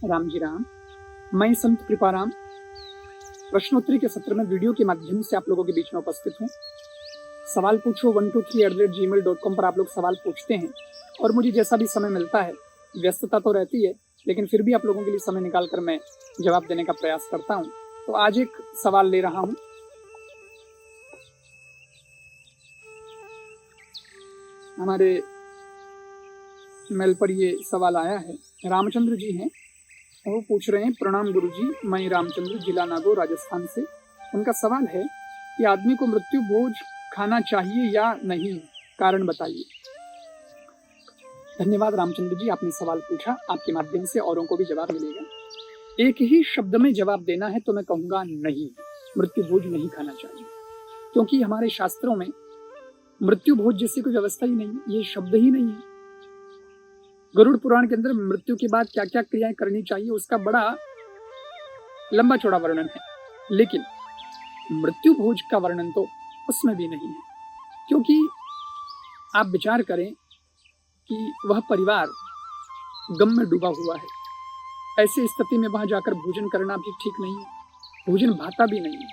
राम जी राम। मैं संत कृपाराम प्रश्नोत्तरी के सत्र में वीडियो के माध्यम से आप लोगों के बीच में उपस्थित हूँ। सवाल पूछो 123@gmail.com पर आप लोग सवाल पूछते हैं और मुझे जैसा भी समय मिलता है, व्यस्तता तो रहती है लेकिन फिर भी आप लोगों के लिए समय निकाल कर मैं जवाब देने का प्रयास करता हूँ। तो आज एक सवाल ले रहा हूँ। हमारे मेल पर ये सवाल आया है, रामचंद्र जी हैं, वो पूछ रहे हैं, प्रणाम गुरुजी, मैं रामचंद्र, जिला नागौर, राजस्थान से। उनका सवाल है कि आदमी को मृत्यु भोज खाना चाहिए या नहीं, कारण बताइए। धन्यवाद रामचंद्र जी, आपने सवाल पूछा, आपके माध्यम से औरों को भी जवाब मिलेगा। एक ही शब्द में जवाब देना है तो मैं कहूंगा नहीं, मृत्यु भोज नहीं खाना चाहिए, क्योंकि हमारे शास्त्रों में मृत्यु भोज जैसी कोई व्यवस्था ही नहीं, ये शब्द ही नहीं है। गरुड़ पुराण के अंदर मृत्यु के बाद क्या क्या क्रियाएं करनी चाहिए उसका बड़ा लंबा चौड़ा वर्णन है, लेकिन मृत्यु भोज का वर्णन तो उसमें भी नहीं है। क्योंकि आप विचार करें कि वह परिवार गम में डूबा हुआ है, ऐसी स्थिति में वहां जाकर भोजन करना भी ठीक नहीं है, भोजन भाता भी नहीं है।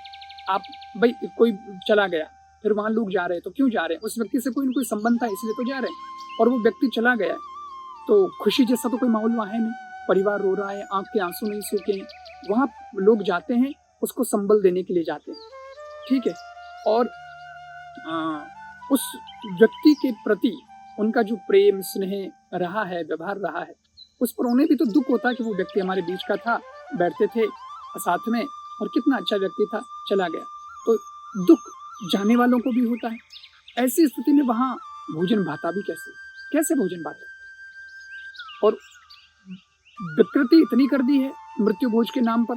आप भाई कोई चला गया, फिर वहां लोग जा रहे हैं तो क्यों जा रहे हैं, उस व्यक्ति से कोई न कोई संबंध था इसलिए तो जा रहे हैं, और वो व्यक्ति चला गया तो खुशी जैसा तो कोई माहौल वहां है नहीं, परिवार रो रहा है, आंख के आंसू नहीं सूखे हैं, वहां लोग जाते हैं उसको संबल देने के लिए जाते हैं, ठीक है। और उस व्यक्ति के प्रति उनका जो प्रेम स्नेह रहा है, व्यवहार रहा है, उस पर उन्हें भी तो दुख होता है कि वो व्यक्ति हमारे बीच का था, बैठते थे साथ में और कितना अच्छा व्यक्ति था, चला गया, तो दुख जाने वालों को भी होता है। ऐसी स्थिति में वहां भोजन भाता भी कैसे भोजन भाता। और विकृति इतनी कर दी है मृत्यु भोज के नाम पर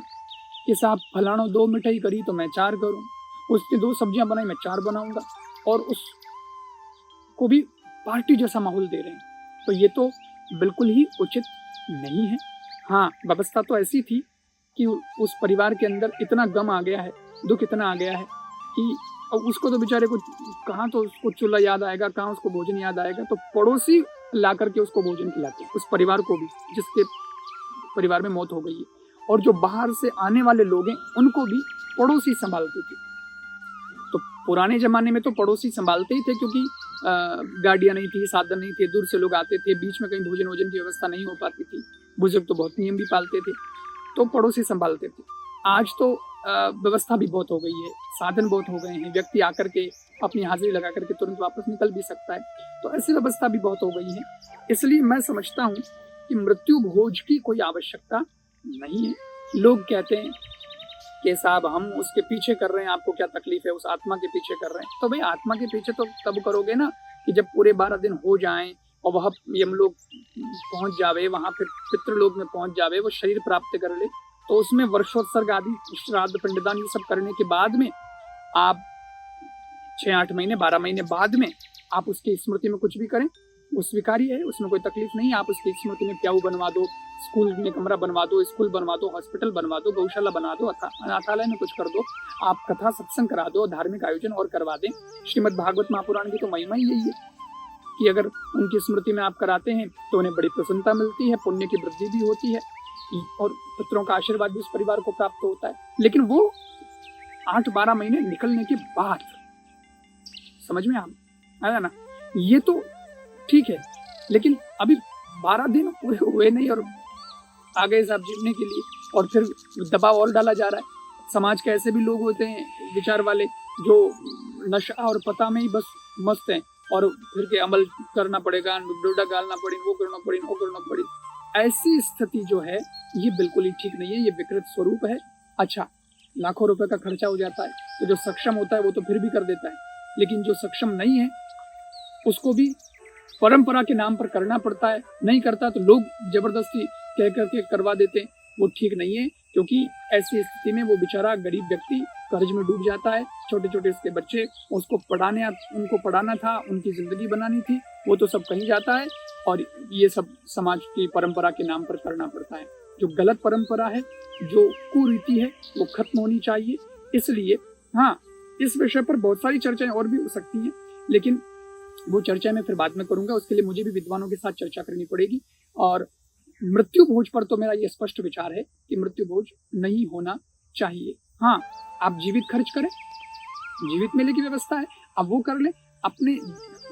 कि साहब फलानो 2 मिठाई करी तो मैं 4 करूं, उसने 2 सब्जियां बनाई मैं 4 बनाऊंगा, और उसको भी पार्टी जैसा माहौल दे रहे हैं, तो ये तो बिल्कुल ही उचित नहीं है। हाँ, व्यवस्था तो ऐसी थी कि उस परिवार के अंदर इतना गम आ गया है, दुख इतना आ गया है कि उसको तो बेचारे को कहाँ तो उसको चूल्हा याद आएगा, कहाँ उसको भोजन याद आएगा, तो पड़ोसी ला करके उसको भोजन खिलाते हैं, उस परिवार को भी जिसके परिवार में मौत हो गई है, और जो बाहर से आने वाले लोग हैं उनको भी पड़ोसी संभालते थे। तो पुराने जमाने में तो पड़ोसी संभालते ही थे, क्योंकि गाड़ियां नहीं थी, साधन नहीं थे, दूर से लोग आते थे, बीच में कहीं भोजन की व्यवस्था नहीं हो पाती थी, बुजुर्ग तो बहुत नियम भी पालते थे, तो पड़ोसी संभालते थे। आज तो व्यवस्था भी बहुत हो गई है, साधन बहुत हो गए हैं, व्यक्ति आकर के अपनी हाजिरी लगा करके तुरंत वापस निकल भी सकता है, तो ऐसी व्यवस्था भी बहुत हो गई है। इसलिए मैं समझता हूँ कि मृत्यु भोज की कोई आवश्यकता नहीं है। लोग कहते हैं कि साहब हम उसके पीछे कर रहे हैं, आपको क्या तकलीफ है, उस आत्मा के पीछे कर रहे हैं, तो भाई आत्मा के पीछे तो तब करोगे ना कि जब पूरे 12 दिन हो जाएं और वह यमलोक पहुंच जावे, वहां फिर पितृलोक में पहुंच जावे, वो शरीर प्राप्त कर ले, तो उसमें वर्षोत्सर्ग आदि श्राद्ध पिंडदान ये सब करने के बाद में आप 6-8 महीने 12 महीने बाद में आप उसकी स्मृति में कुछ भी करें, वो स्वीकार्य है, उसमें कोई तकलीफ नहीं। आप उसकी स्मृति में प्याऊ बनवा दो, स्कूल में कमरा बनवा दो, स्कूल बनवा दो, हॉस्पिटल बनवा दो, गौशाला बना दो, अनाथालय में कुछ कर दो, आप कथा सत्संग करा दो, धार्मिक आयोजन और करवा दें। श्रीमद् भागवत महापुराण की तो महिमा ही यही है कि अगर उनकी स्मृति में आप कराते हैं तो उन्हें बड़ी प्रसन्नता मिलती है, पुण्य की वृद्धि भी होती है और पितरों का आशीर्वाद भी उस परिवार को प्राप्त होता है। लेकिन वो 8-12 महीने निकलने के बाद, समझ में आया ना, ये तो ठीक है, लेकिन अभी 12 दिन पूरे हुए नहीं और आगे साहब जीने के लिए और फिर दबाव और डाला जा रहा है। समाज के ऐसे भी लोग होते हैं विचार वाले जो नशा और पता में ही बस मस्त हैं, और फिर के अमल करना पड़ेगा, डोडा गालना पड़े, वो करना पड़े। ऐसी स्थिति जो है ये बिल्कुल ही ठीक नहीं है, ये विकृत स्वरूप है। अच्छा, लाखों रुपए का खर्चा हो जाता है तो जो सक्षम होता है वो तो फिर भी कर देता है, लेकिन जो सक्षम नहीं है उसको भी परंपरा के नाम पर करना पड़ता है, नहीं करता तो लोग जबरदस्ती कह करके करवा देते हैं, वो ठीक नहीं है। क्योंकि ऐसी स्थिति में वो बेचारा गरीब व्यक्ति कर्ज में डूब जाता है, छोटे छोटे उसके बच्चे, उनको पढ़ाना था, उनकी जिंदगी बनानी थी, वो तो सब कहीं जाता है, और ये सब समाज की परंपरा के नाम पर करना पड़ता है। जो गलत परंपरा है, जो कुरीति है, वो खत्म होनी चाहिए। इसलिए हाँ, इस विषय पर बहुत सारी चर्चाएं और भी हो सकती हैं, लेकिन वो चर्चा मैं फिर बाद में करूंगा, उसके लिए मुझे भी विद्वानों के साथ चर्चा करनी पड़ेगी। और मृत्यु भोज पर तो मेरा ये स्पष्ट विचार है कि मृत्यु भोज नहीं होना चाहिए। हाँ, आप जीवित खर्च करें, जीवित मेले की व्यवस्था है, अब वो कर ले, अपने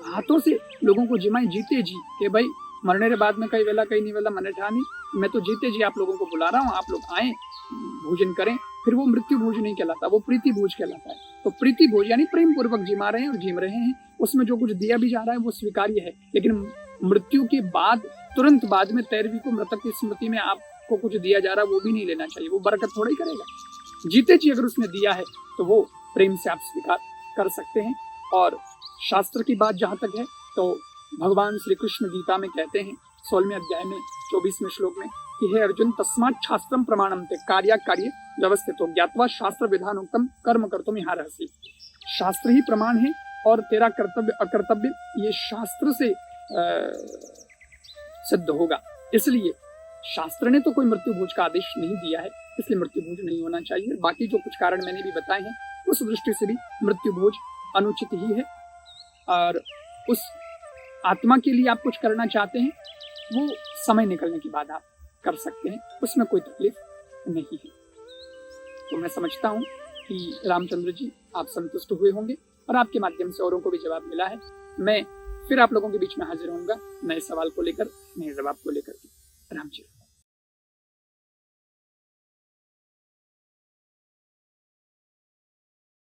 हाथों से लोगों को जिमाए जीते जी कि भाई मरने के बाद में कई वेला कई नहीं वेला मने ठानी, मैं तो जीते जी आप लोगों को बुला रहा हूँ, आप लोग आए भोजन करें। फिर वो मृत्यु भोज नहीं कहलाता, वो प्रीति भोज कहलाता है। तो प्रीति भोज यानी प्रेम पूर्वक जिमा रहे हैं और जिम रहे हैं, उसमें जो कुछ दिया भी जा रहा है वो स्वीकार्य है। लेकिन मृत्यु के बाद तुरंत बाद में 13वीं को मृतक की स्मृति में आपको कुछ दिया जा रहा है वो भी नहीं लेना चाहिए, वो बरकत थोड़ा ही करेगा। जीते जी अगर उसने दिया है तो वो प्रेम से आप स्वीकार कर सकते हैं। और शास्त्र की बात जहां तक है तो भगवान श्री कृष्ण गीता में कहते हैं 16वें अध्याय में 24वें श्लोक में कि हे अर्जुन तस्मात् शास्त्रम प्रमाणम ते कार्य व्यवस्थितो ज्ञात्वा शास्त्र विधानोक्तम कर्म कर्तुम इहारहसि। शास्त्र ही प्रमाण है और तेरा कर्तव्य अकर्तव्य ये शास्त्र से सिद्ध होगा। इसलिए शास्त्र ने तो कोई मृत्यु भोज का आदेश नहीं दिया है, इसलिए मृत्यु भोज नहीं होना चाहिए। बाकी जो कुछ कारण मैंने भी बताए हैं उस दृष्टि से भी मृत्यु भोज अनुचित ही है। और उस आत्मा के लिए आप कुछ करना चाहते हैं वो समय निकलने के बाद आप कर सकते हैं, उसमें कोई तकलीफ नहीं है। तो मैं समझता हूँ कि रामचंद्र जी आप संतुष्ट हुए होंगे और आपके माध्यम से औरों को भी जवाब मिला है। मैं फिर आप लोगों के बीच में हाजिर होऊंगा नए सवाल को लेकर, नए जवाब को लेकर। राम जी।